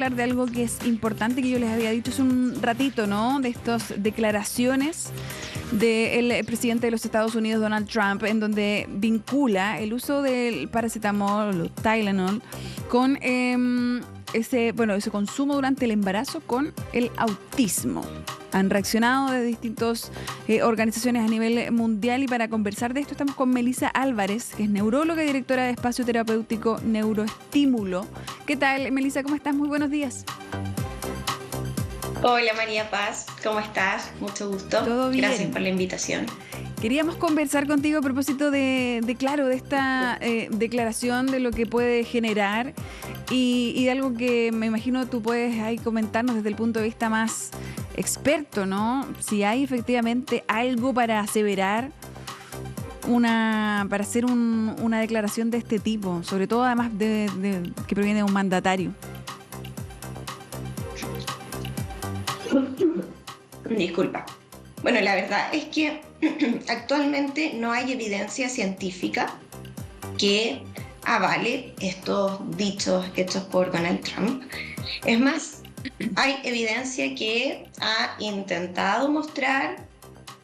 hablar de algo que es importante, que yo les había dicho hace un ratito, ¿no? De estas declaraciones del presidente de los Estados Unidos, Donald Trump, en donde vincula el uso del paracetamol o Tylenol con ese consumo durante el embarazo con el autismo. Han reaccionado de distintas organizaciones a nivel mundial, y para conversar de esto estamos con Melissa Álvarez, que es neuróloga y directora de Espacio Terapéutico Neuroestímulo. ¿Qué tal, Melissa? ¿Cómo estás? Muy buenos días. Hola María Paz, ¿cómo estás? Mucho gusto. ¿Todo bien? Gracias por la invitación. Queríamos conversar contigo a propósito de esta declaración, de lo que puede generar y de algo que me imagino tú puedes ahí comentarnos desde el punto de vista más experto, ¿no? Si hay efectivamente algo para aseverar para hacer una declaración de este tipo, sobre todo además que proviene de un mandatario. Disculpa. Bueno, la verdad es que actualmente no hay evidencia científica que avale estos dichos hechos por Donald Trump. Es más, hay evidencia que ha intentado mostrar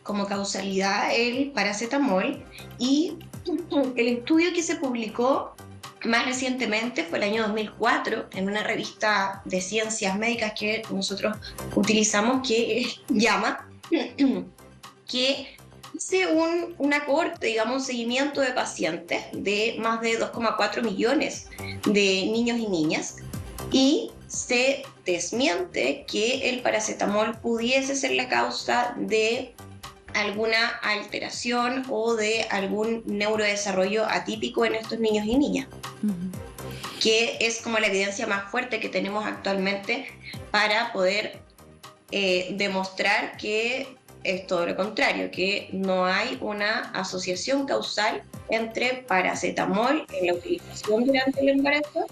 como causalidad el paracetamol, y el estudio que se publicó más recientemente fue el año 2004 en una revista de ciencias médicas que nosotros utilizamos, que llama, que hice una cohorte, digamos, un seguimiento de pacientes de más de 2,4 millones de niños y niñas, y se desmiente que el paracetamol pudiese ser la causa de alguna alteración o de algún neurodesarrollo atípico en estos niños y niñas, que es como la evidencia más fuerte que tenemos actualmente para poder demostrar que es todo lo contrario, que no hay una asociación causal entre paracetamol en la utilización durante el embarazo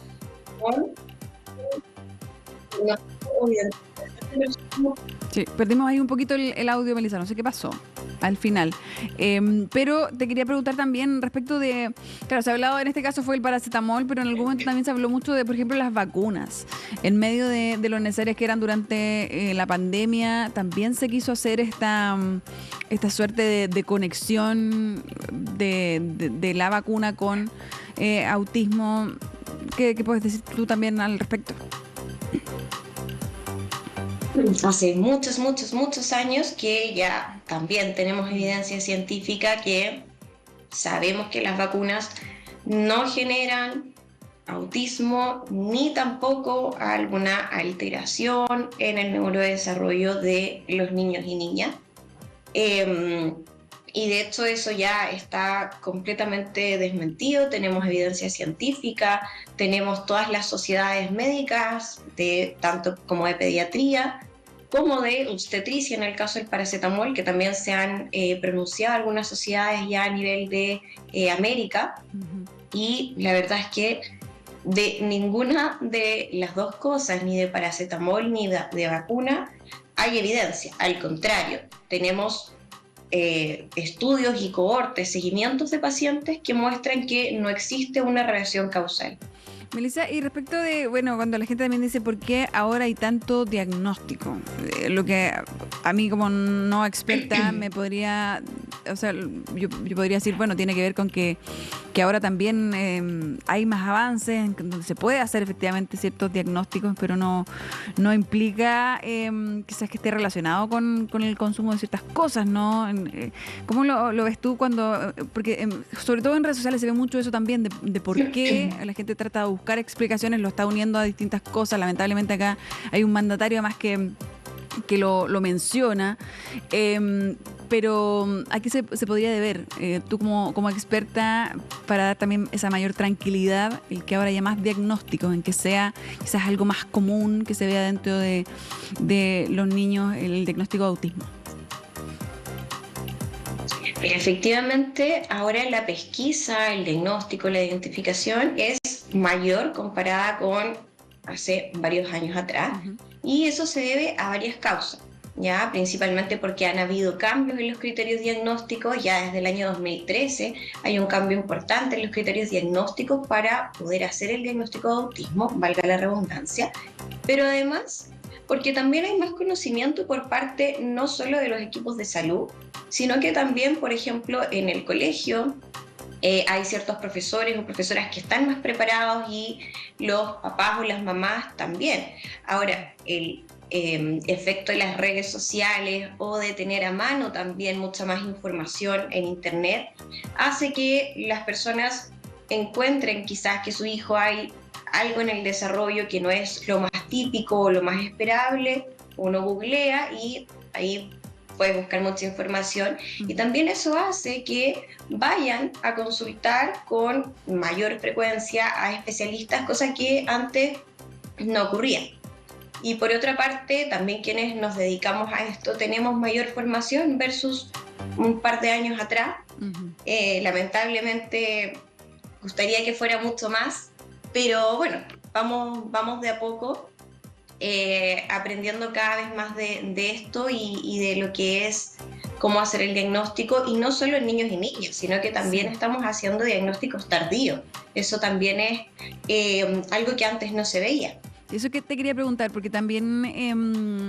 con una Sí, perdimos ahí un poquito el audio, Melissa, no sé qué pasó al final. Pero te quería preguntar también respecto de, claro, se ha hablado, en este caso fue el paracetamol, pero en algún momento también se habló mucho de, por ejemplo, las vacunas. En medio de lo necesarias que eran durante la pandemia, también se quiso hacer esta suerte de conexión de la vacuna con autismo. ¿Qué puedes decir tú también al respecto? Hace muchos años que ya también tenemos evidencia científica que sabemos que las vacunas no generan autismo ni tampoco alguna alteración en el neurodesarrollo de los niños y niñas. Y de hecho eso ya está completamente desmentido. Tenemos evidencia científica, tenemos todas las sociedades médicas, tanto como de pediatría como de obstetricia en el caso del paracetamol, que también se han pronunciado algunas sociedades ya a nivel de América. Y la verdad es que de ninguna de las dos cosas, ni de paracetamol ni de vacuna, hay evidencia. Al contrario, tenemos estudios y cohortes, seguimientos de pacientes que muestran que no existe una relación causal. Melissa, y respecto de, bueno, cuando la gente también dice por qué ahora hay tanto diagnóstico, lo que a mí como no experta me podría, o sea, yo podría decir, bueno, tiene que ver con que ahora también hay más avances en donde se puede hacer efectivamente ciertos diagnósticos, pero no implica quizás que esté relacionado con el consumo de ciertas cosas, ¿no? ¿Cómo lo ves tú cuando, porque sobre todo en redes sociales se ve mucho eso también, de por qué la gente trata de buscar explicaciones, lo está uniendo a distintas cosas? Lamentablemente acá hay un mandatario además que lo menciona, pero ¿a qué se podría deber? Tú como experta, para dar también esa mayor tranquilidad, el que ahora haya más diagnósticos, en que sea quizás algo más común que se vea dentro de los niños el diagnóstico de autismo. Efectivamente, ahora la pesquisa, el diagnóstico, la identificación es mayor comparada con hace varios años atrás, y eso se debe a varias causas. ya principalmente porque han habido cambios en los criterios diagnósticos. Ya desde el año 2013 hay un cambio importante en los criterios diagnósticos para poder hacer el diagnóstico de autismo, valga la redundancia, pero además porque también hay más conocimiento por parte no solo de los equipos de salud, sino que también, por ejemplo, en el colegio hay ciertos profesores o profesoras que están más preparados, y los papás o las mamás también. Ahora, el efecto de las redes sociales o de tener a mano también mucha más información en internet hace que las personas encuentren quizás que su hijo hay algo en el desarrollo que no es lo más típico o lo más esperable. Uno googlea y ahí puedes buscar mucha información, y también eso hace que vayan a consultar con mayor frecuencia a especialistas, cosa que antes no ocurría. Y por otra parte, también quienes nos dedicamos a esto tenemos mayor formación versus un par de años atrás. Lamentablemente gustaría que fuera mucho más, pero bueno, vamos de a poco aprendiendo cada vez más de esto y de lo que es cómo hacer el diagnóstico, y no solo en niños y niñas, sino que también estamos haciendo diagnósticos tardíos. Eso también es algo que antes no se veía. Eso que te quería preguntar, porque también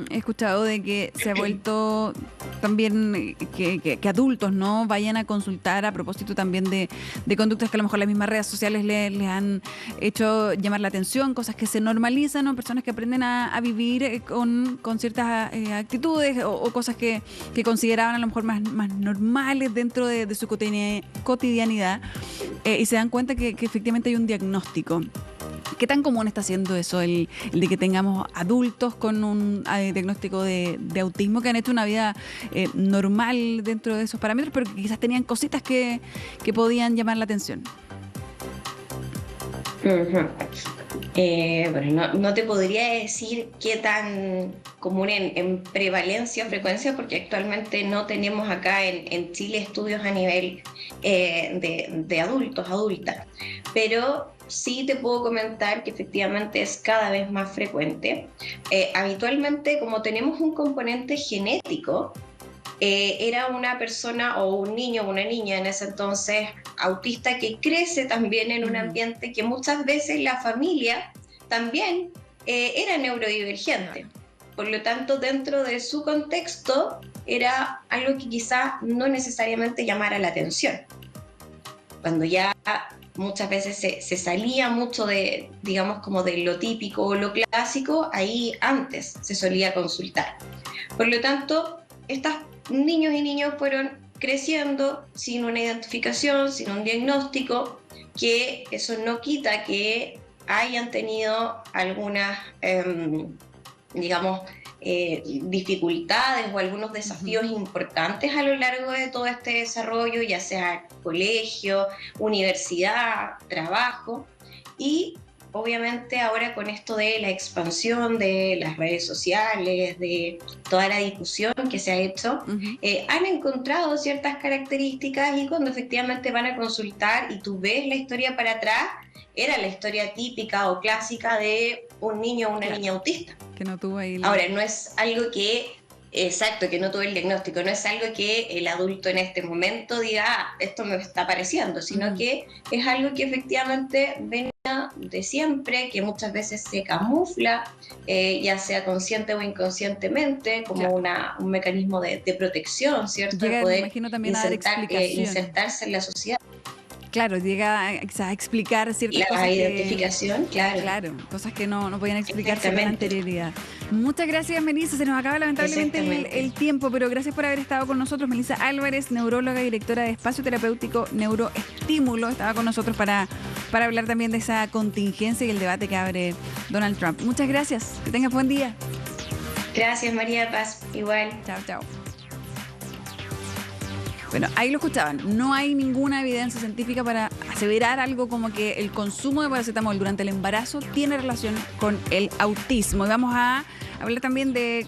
he escuchado de que se ha vuelto también que adultos no vayan a consultar a propósito también de conductas que a lo mejor las mismas redes sociales les han hecho llamar la atención, cosas que se normalizan, ¿no? Personas que aprenden a vivir con ciertas actitudes o cosas que consideraban a lo mejor más normales dentro de su cotidianidad, y se dan cuenta que efectivamente hay un diagnóstico. ¿Qué tan común está siendo eso, el de que tengamos adultos con un diagnóstico de autismo, que han hecho una vida normal dentro de esos parámetros, pero que quizás tenían cositas que podían llamar la atención? Bueno, no te podría decir qué tan común en prevalencia o frecuencia, porque actualmente no tenemos acá en Chile estudios a nivel de adultos, adultas, pero sí te puedo comentar que efectivamente es cada vez más frecuente. Habitualmente, como tenemos un componente genético, era una persona o un niño o una niña en ese entonces autista que crece también en un ambiente que muchas veces la familia también era neurodivergente. Por lo tanto, dentro de su contexto era algo que quizá no necesariamente llamara la atención. Cuando ya muchas veces se salía mucho de, digamos, como de lo típico o lo clásico, ahí antes se solía consultar. Por lo tanto, estos niños y niñas fueron creciendo sin una identificación, sin un diagnóstico, que eso no quita que hayan tenido algunas, digamos, dificultades o algunos desafíos importantes a lo largo de todo este desarrollo, ya sea colegio, universidad, trabajo. Y obviamente ahora con esto de la expansión de las redes sociales, de toda la difusión que se ha hecho, han encontrado ciertas características, y cuando efectivamente van a consultar y tú ves la historia para atrás, era la historia típica o clásica de un niño o una niña autista. Que no tuvo ahí Ahora, no es algo que, exacto, que no tuvo el diagnóstico, no es algo que el adulto en este momento diga, esto me está pareciendo, sino que es algo que efectivamente venía de siempre, que muchas veces se camufla, ya sea consciente o inconscientemente, como un mecanismo de protección, ¿cierto? Llega, de poder me imagino, también a dar explicación. insertarse en la sociedad. Claro, llega a explicar ciertas cosas. La identificación, claro. Claro, cosas que no podían explicarse con anterioridad. Muchas gracias, Melissa. Se nos acaba lamentablemente el tiempo, pero gracias por haber estado con nosotros. Melissa Álvarez, neuróloga y directora de Espacio Terapéutico Neuroestímulo, estaba con nosotros para hablar también de esa contingencia y el debate que abre Donald Trump. Muchas gracias. Que tengas buen día. Gracias, María Paz. Igual. Chao, chao. Bueno, ahí lo escuchaban. No hay ninguna evidencia científica para aseverar algo como que el consumo de paracetamol durante el embarazo tiene relación con el autismo. Y vamos a hablar también de